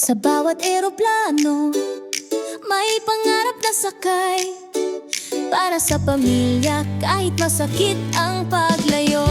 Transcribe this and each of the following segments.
Sa bawat eroplano, may pangarap na sakay. Para sa pamilya, kahit masakit ang paglayo.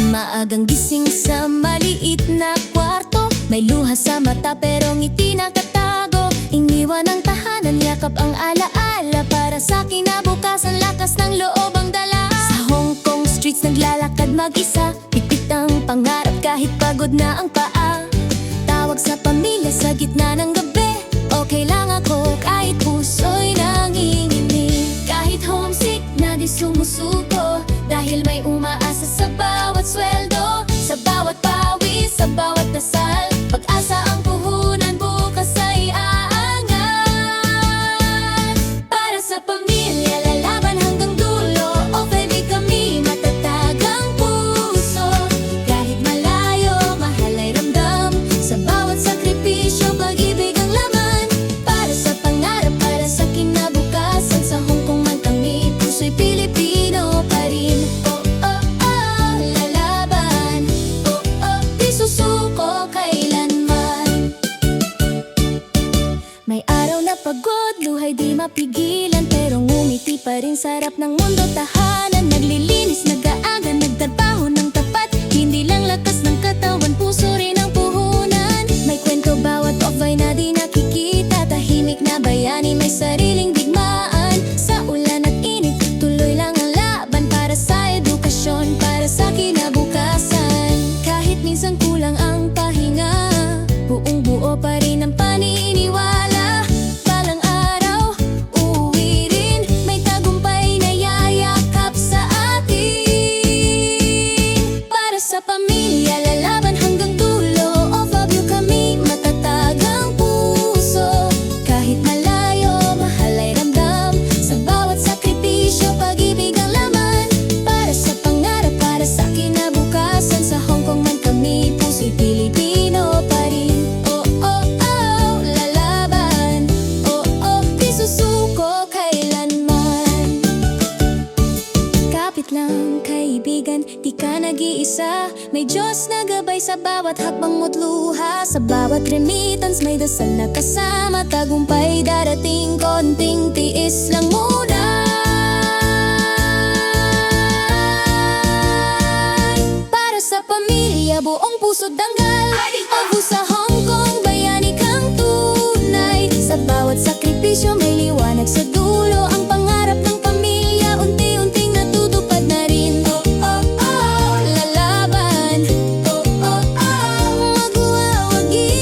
Maagang gising sa maliit na kwarto, may luha sa mata pero ngiti nakatago. Iniwan ang tahanan, yakap ang alaala. Para sa kinabukasan, lakas ng loob ang dala. Sa Hong Kong streets naglalakad mag-isa, pipit ang pangarap kahit pagod na ang paa. Tawag sa pamilya sa gitna ng gabi, okay lang ako kahit puso'y nanginginig. Kahit homesick na di sumusuko, dahil may umaasa sa bawat sweldo. Sa bawat pawis, sa bawat dasal, pag-asa ang puhunan, bukas ay aangat. Para sa pamilya, lalaban hanggang dulo. Okay, kami matatag ang puso. Kahit malayo, mahal ay ramdam. Sa bawat sakripisyo, pag-ibig ang laman. Para sa pangarap, para sa kinabukasan. Sa Hong Kong man kami, puso'y Pilipino pa rin. Oh, oh, oh, lalaban. Oh, oh, di susuko kailanman. May araw na pagod, luhay di mapigilan, pero ngumiti pa rin sa harap ng mundo. Tahanan, naglilinis, nag-aaga, nagtrabaho ng tapat. Hindi lang lakas ng katawan, puso rin ang puhunan. May kwento bawat off-eye na di nakikita. Tahimik na bayani, may sariling digmaan. Sa ulan at init, tuloy lang ang laban. Para sa edukasyon, para sa kinabukasan. Kahit minsan kulang ang pahinga, buong buo pa rin ang paniniwala. Balang araw, uuwi rin, may tagumpay na yayakap sa atin. Para sa pamilya, lalaban hanggang dulo. Of you kami, matatag ang puso. Kahit malayo, mahal ay ramdam. Sa bawat sakripisyo, pag-ibig ang laman. Para sa pangarap, para sa kinabukasan. Sa Hong Kong man kami, puso'y Pilipino pa rin. Oh, oh, oh, lalaban. Oh, oh, di susuko kailanman. Kapit lang kaibigan, di ka nag-iisa. May Diyos na gabay sa bawat hakbang mo't luha. Sa bawat remittance, may dasal na kasama. Tagumpay darating, konting tiis lang muna. Para sa pamilya, buong puso't danggal. Obu sa Hong Kong, bayani kang tunay. Sa bawat sakripisyo, may liwanag sa dulo. Ang pangarap ng pamilya, unti-unting natutupad na rin. Oh, oh, oh, lalaban. Oh, oh, oh, magwawagi.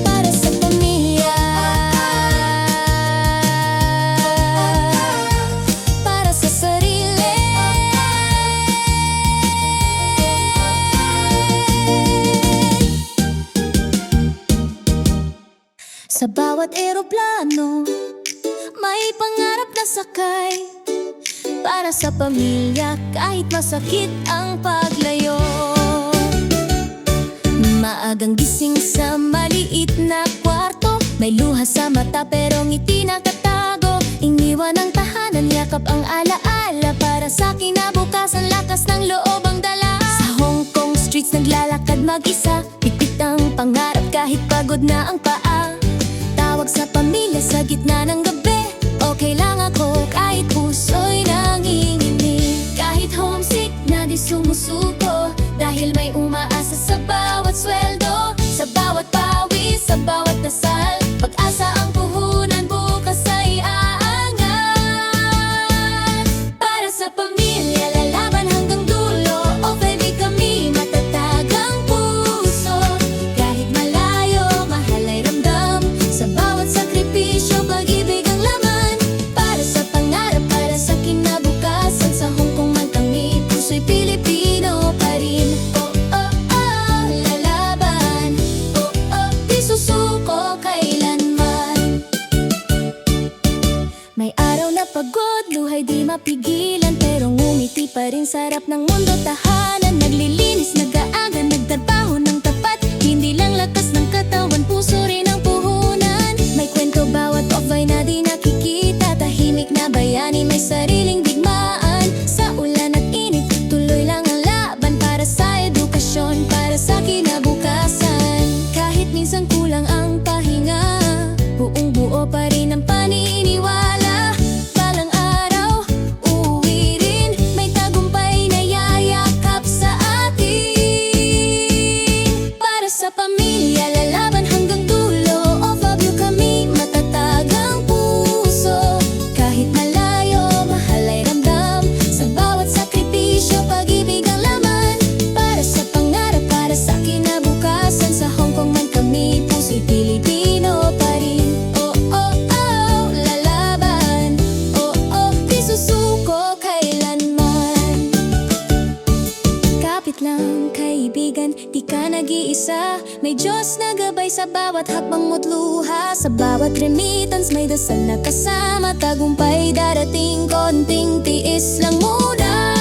Para sa pamilya, para sa sarili. Sa bawat eroplano, may pangarap na sakay. Para sa pamilya, kahit masakit ang paglayo. Maagang gising sa maliit na kwarto, may luha sa mata pero ngiti nakatago. Iniwan ang tahanan, yakap ang alaala. Para sa kinabukasan, lakas ng loob ang dala. Sa Hong Kong streets naglalakad mag-isa, pipit ang pangarap kahit pagod na ang paa. Tawag sa pamilya sa gitna ng gabi, okay lang ako kahit puso'y nanginginig. Kahit homesick na di sumusuko, dahil may umaasa sa bawat sweldo. Sa bawat pawis, sa bawat dasal, pag-asa ang puhunan, bukas ay aangat. Para sa pamilya, lalaban hanggang dulo. Okay, kami matatag ang puso. Kahit malayo, mahal ay ramdam. Sa bawat sakripisyo, pag-ibig ang laman. Para sa pangarap, para sa kinabukasan. Sa Hong Kong man kami, puso'y Pilipino pa rin. Oh, oh, oh, lalaban. Oh, oh, di susuko kailanman. May araw na pagod, luhay di mapigilan, pero ngumiti pa rin sa harap ng mundo. Tahanan, naglilinis, nag-aaga, nagtrabaho ng tapat. Hindi lang lakas ng katawan, puso rin ang puhunan. May kwento bawat off-eye na di nakikita. Tahimik na bayani, may sariling digmaan. Sa ulan at init, tuloy lang ang laban. lang kaibigan, di ka nag-iisa. May Diyos na gabay sa bawat hakbang mo't luha. Sa bawat remittance may dasal na kasama. Tagumpay darating, konting tiis lang muna.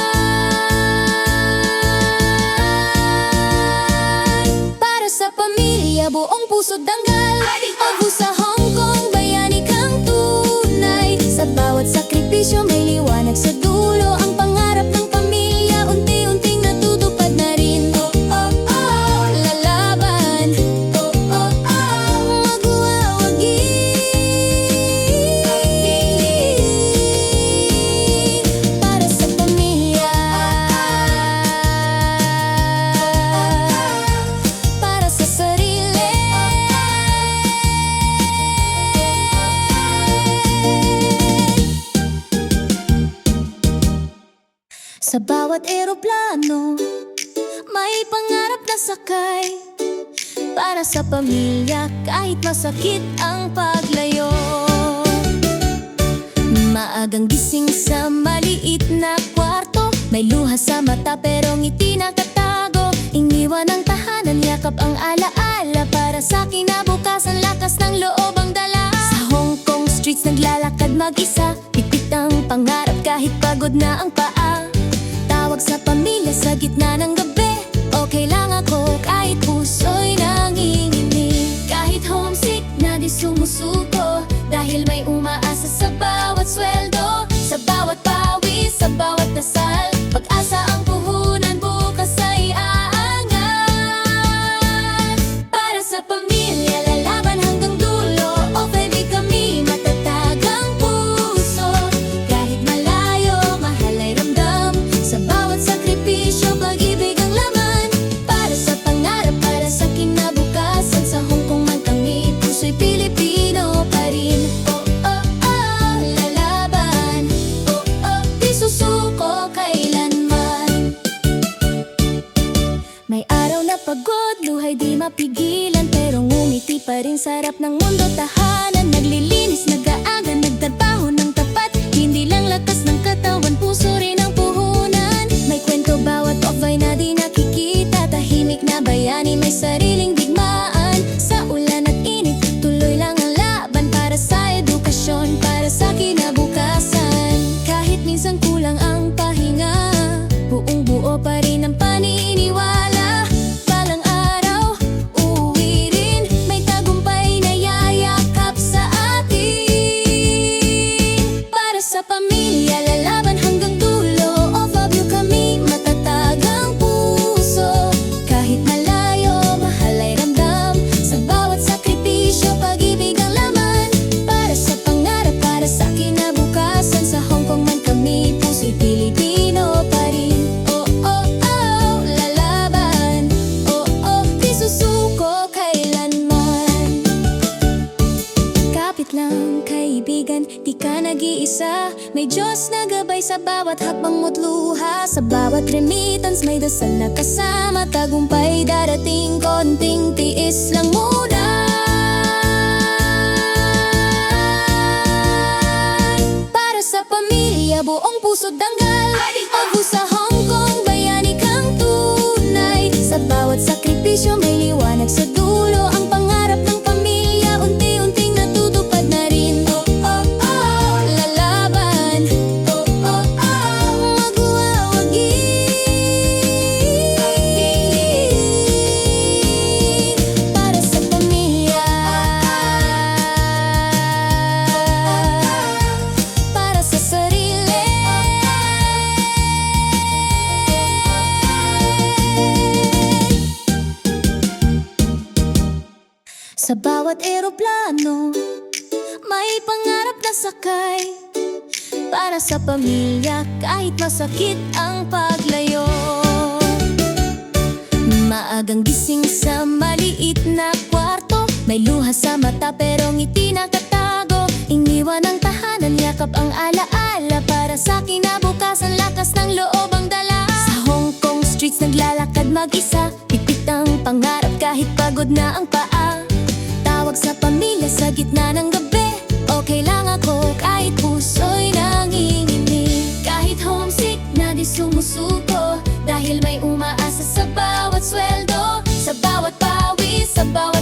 Para sa pamilya, buong puso't danggal. O sa Hong Kong, bayani kang tunay. Sa bawat sakripisyo may liwanag sa dulo. Ang pangarap ng pamilya unti-unting natutupad na rin. Oh, oh, oh, lalaban. Oh, oh, oh, magwawagi. Para sa pamilya, para sa sarili. Sa bawat eroplano, may pangarap na sakay. Para sa pamilya, kahit masakit ang paglayo. Maagang gising sa maliit na kwarto. May luha sa mata pero ngiti nakatago. Iniwan ang tahanan, yakap ang alaala. Para sa kinabukasan, lakas ng loob ang dala. Sa Hong Kong streets naglalakad mag-isa. Pipit ang pangarap kahit pagod na ang paa. Tawag sa pamilya sa gitna ng gabi. Okay lang ako kahit puso'y nanginginig. Kahit homesick na di sumusuko. Dahil may umaasa sa bawat sweldo. Sa bawat pawis, sa bawat dasal. Pag-asa ang puhunan, bukas ay aangat. Para sa pamilya, lalaban hanggang dulo. O baby, kami matatag ang puso. Kahit malayo, mahal ay ramdam. Sa bawat sakripisyo, pag-ibig ang laman. Para sa pangarap, para sa kinabukasan. Sa Hong Kong man kami, puso'y Pilipino pa rin. Oh, oh, oh, lalaban. Oh, oh, di susuko kailanman. May araw na pagod, luhay di mapigilan. Pero ngumiti pa rin, sarap ng mundo, tahanan. Naglilinis, nag-aaga, nagtrabaho ng tapat. Hindi lang lakas ng katawan, puso rin ang puhunan. May kwento bawat off-ay na di nakikita. Tahimik na bayani, may sariling digmaan. Sa ulan at init, tuloy lang ang laban. Para sa edukasyon, para sa kinabukasan. Kahit minsan kulang ang pahinga, buong buo pa rin ang paniniwala. Balang araw, uuwi rin. May tagumpay na yayakap sa atin. Para sa pamilya, lalaban hanggang dulo. Of you kami, matatag ang puso. Kahit malayo, mahal ay ramdam. Sa bawat sakripisyo, pag-ibig ang laman. Para sa pangarap, para sa kinabukasan. Sa Hong Kong man kami, puso'y Pilipino pa rin. Oh, oh, oh, lalaban. Oh, oh, di susuko kailanman. Kapit lang kaibigan, di ka nag-iisa. May Diyos na gabay sa bawat hakbang mo't luha. Sa bawat remittance may dasal na kasama. Tagumpay darating, konting tiis lang muna. Para sa pamilya, buong puso't danggal. O sa Hong Kong, bayani kang tunay. Sa bawat sakripisyo may liwanag sa dulo. Ang pangarap ng pamilya unti-unting natutupad na rin. Oh, oh, oh, lalaban. Oh, oh, oh, magwawagi. Para sa pamilya, para sa sarili. Sa bawat eroplano, may pangarap na sakay. Para sa pamilya, kahit masakit ang paglayo. Maagang gising sa maliit na kwarto. May luha sa mata pero ngiti nakatago. Iniwan ang tahanan, yakap ang alaala. Para sa kinabukasan, lakas ng loob ang dala. Sa Hong Kong streets naglalakad mag-isa. Pipit ang pangarap kahit pagod na ang paa. Tawag sa pamilya sa gitna ng gabi. Okay lang ako kahit puso'y nanginginig. Kahit homesick na di sumusuko. Dahil may umaasa sa sa bawat